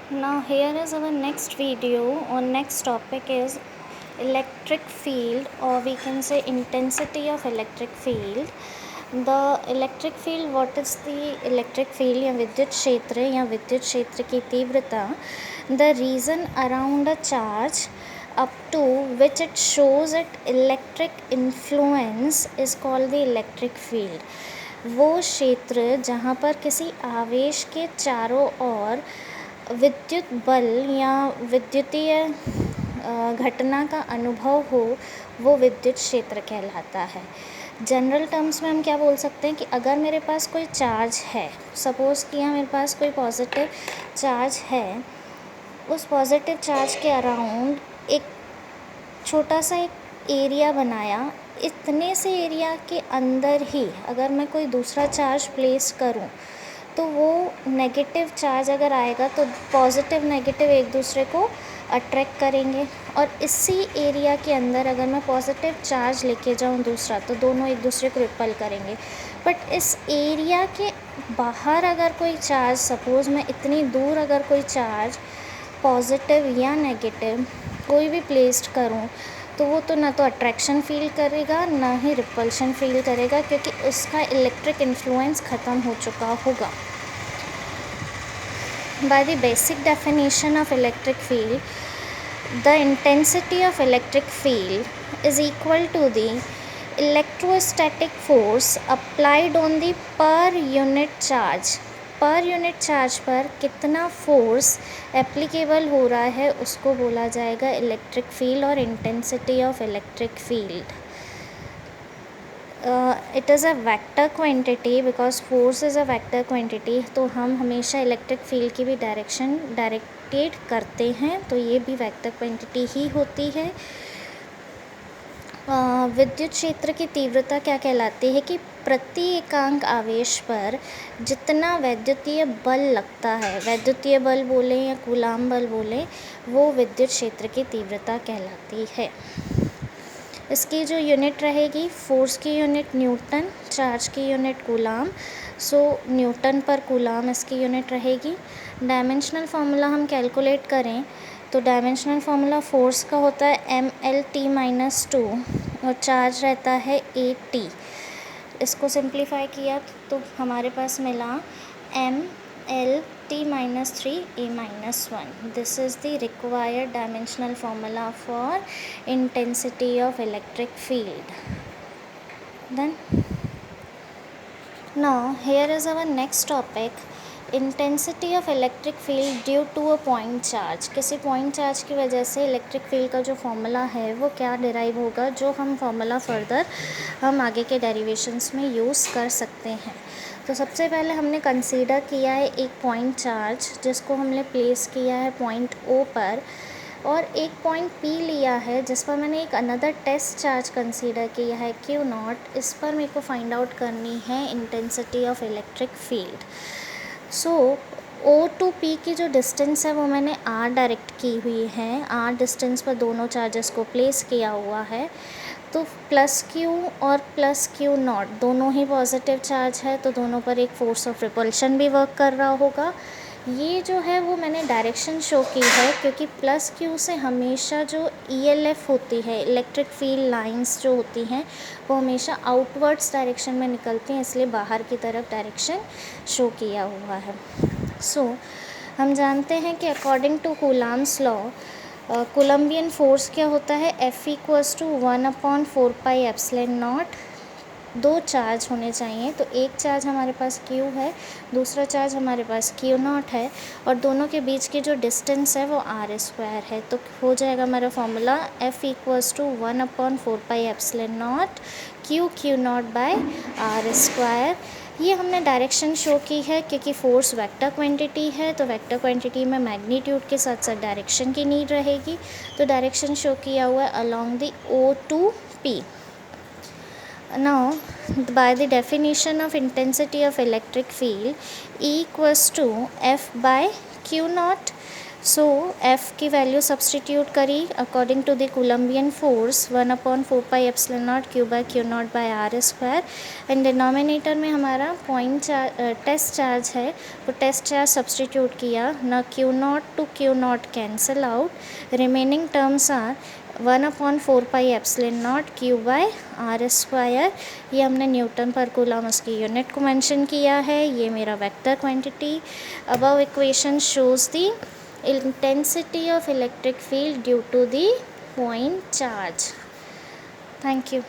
Now here is our next video or next topic is electric field, or we can say intensity of electric field. The electric field, what is the electric field या विद्युत क्षेत्र या विद्युत क्षेत्र की तीव्रता. The region around a charge up to which it shows it electric influence is called the electric field. वो क्षेत्र जहाँ पर किसी आवेश के चारों ओर विद्युत बल या विद्युतीय घटना का अनुभव हो, वो विद्युत क्षेत्र कहलाता है. जनरल टर्म्स में हम क्या बोल सकते हैं कि अगर मेरे पास कोई चार्ज है, सपोज़ किया मेरे पास कोई पॉजिटिव चार्ज है, उस पॉजिटिव चार्ज के अराउंड एक छोटा सा एक एरिया बनाया, इतने से एरिया के अंदर ही अगर मैं कोई दूसरा चार्ज प्लेस करूं, तो वो नेगेटिव चार्ज अगर आएगा तो पॉजिटिव नेगेटिव एक दूसरे को अट्रैक्ट करेंगे. और इसी एरिया के अंदर अगर मैं पॉजिटिव चार्ज लेके जाऊँ दूसरा, तो दोनों एक दूसरे को रिपल करेंगे. बट इस एरिया के बाहर अगर कोई चार्ज, सपोज़ मैं इतनी दूर अगर कोई चार्ज पॉजिटिव या नेगेटिव कोई भी प्लेस्ड करूँ, तो वो तो ना तो अट्रैक्शन फील करेगा ना ही रिपल्शन फील करेगा, क्योंकि उसका इलेक्ट्रिक इन्फ्लुएंस ख़त्म हो चुका होगा. By the basic definition of electric field, the intensity of electric field is equal to the electrostatic force applied on the per unit charge. Per unit charge पर कितना force applicable हो रहा है उसको बोला जाएगा इलेक्ट्रिक फील्ड और intensity of electric field. It is a vector quantity because force is a vector quantity. तो हम हमेशा इलेक्ट्रिक फील्ड की भी डायरेक्शन डायरेक्टेड करते हैं, तो ये भी वेक्टर क्वांटिटी ही होती है. विद्युत क्षेत्र की तीव्रता क्या कहलाती है कि प्रति एकांक आवेश पर जितना वैद्युतीय बल लगता है, वैद्युतीय बल बोलें या कूलाम बल बोलें, वो विद्युत क्षेत्र की तीव्रता कहलाती है. इसकी जो यूनिट रहेगी, फोर्स की यूनिट न्यूटन, चार्ज की यूनिट कूलाम, सो न्यूटन पर कूलाम इसकी यूनिट रहेगी. डायमेंशनल फार्मूला हम कैलकुलेट करें तो डायमेंशनल फार्मूला फोर्स का होता है mL_t-2 और चार्ज रहता है AT. इसको सिंप्लीफाई किया तो हमारे पास मिला mL_t-3A-1. This is the required dimensional formula for intensity of electric field. Then now here is our next topic, intensity of electric field due to a point charge. किसी point charge की वजह से electric field का जो formula है वो क्या derive होगा, जो हम फॉर्मूला फर्दर हम आगे के डेरिवेशंस में यूज़ कर सकते हैं. तो सबसे पहले हमने कंसीडर किया है एक पॉइंट चार्ज, जिसको हमने प्लेस किया है पॉइंट O पर, और एक पॉइंट P लिया है जिस पर मैंने एक अनदर टेस्ट चार्ज कंसीडर किया है Q0. इस पर मेरे को फाइंड आउट करनी है intensity of electric field. So O to P की जो डिस्टेंस है वो मैंने R डायरेक्ट की हुई है. R डिस्टेंस पर दोनों चार्जेस को प्लेस किया हुआ है. तो प्लस Q और प्लस Q0 दोनों ही पॉजिटिव चार्ज है, तो दोनों पर एक फोर्स ऑफ रिपल्शन भी वर्क कर रहा होगा. ये जो है वो मैंने डायरेक्शन शो की है, क्योंकि प्लस Q से हमेशा जो ELF होती है, इलेक्ट्रिक फील्ड लाइंस जो होती हैं, वो हमेशा आउटवर्ड्स डायरेक्शन में निकलती हैं, इसलिए बाहर की तरफ डायरेक्शन शो किया हुआ है. सो हम जानते हैं कि according to Coulomb's law, Coulombian force क्या होता है, F=1/4πε0. दो चार्ज होने चाहिए, तो एक चार्ज हमारे पास Q है, दूसरा चार्ज हमारे पास Q0 है, और दोनों के बीच की जो डिस्टेंस है वो r² है. तो हो जाएगा हमारा फॉर्मूला F=1/4πε0 Q/r². ये हमने डायरेक्शन शो की है, क्योंकि फोर्स वेक्टर क्वांटिटी है, तो वेक्टर क्वांटिटी में मैग्नीट्यूड के साथ साथ डायरेक्शन की नीड रहेगी. तो डायरेक्शन शो किया हुआ है along the O to P. Now by the definition of intensity of electric field, E = F/Q0. So F की वैल्यू सब्सटीट्यूट करी according to the Coulombian force 1/4πε0 Q/r², and denominator में हमारा test charge है, वो test charge substitute किया, ना Q0 to Q0 cancel out, remaining terms are 1/4πε0 Q/r²। ये हमने न्यूटन पर कूलम उसकी यूनिट को मेंशन किया है। ये मेरा vector quantity. Above equation shows the intensity of electric field due to the point charge. Thank you.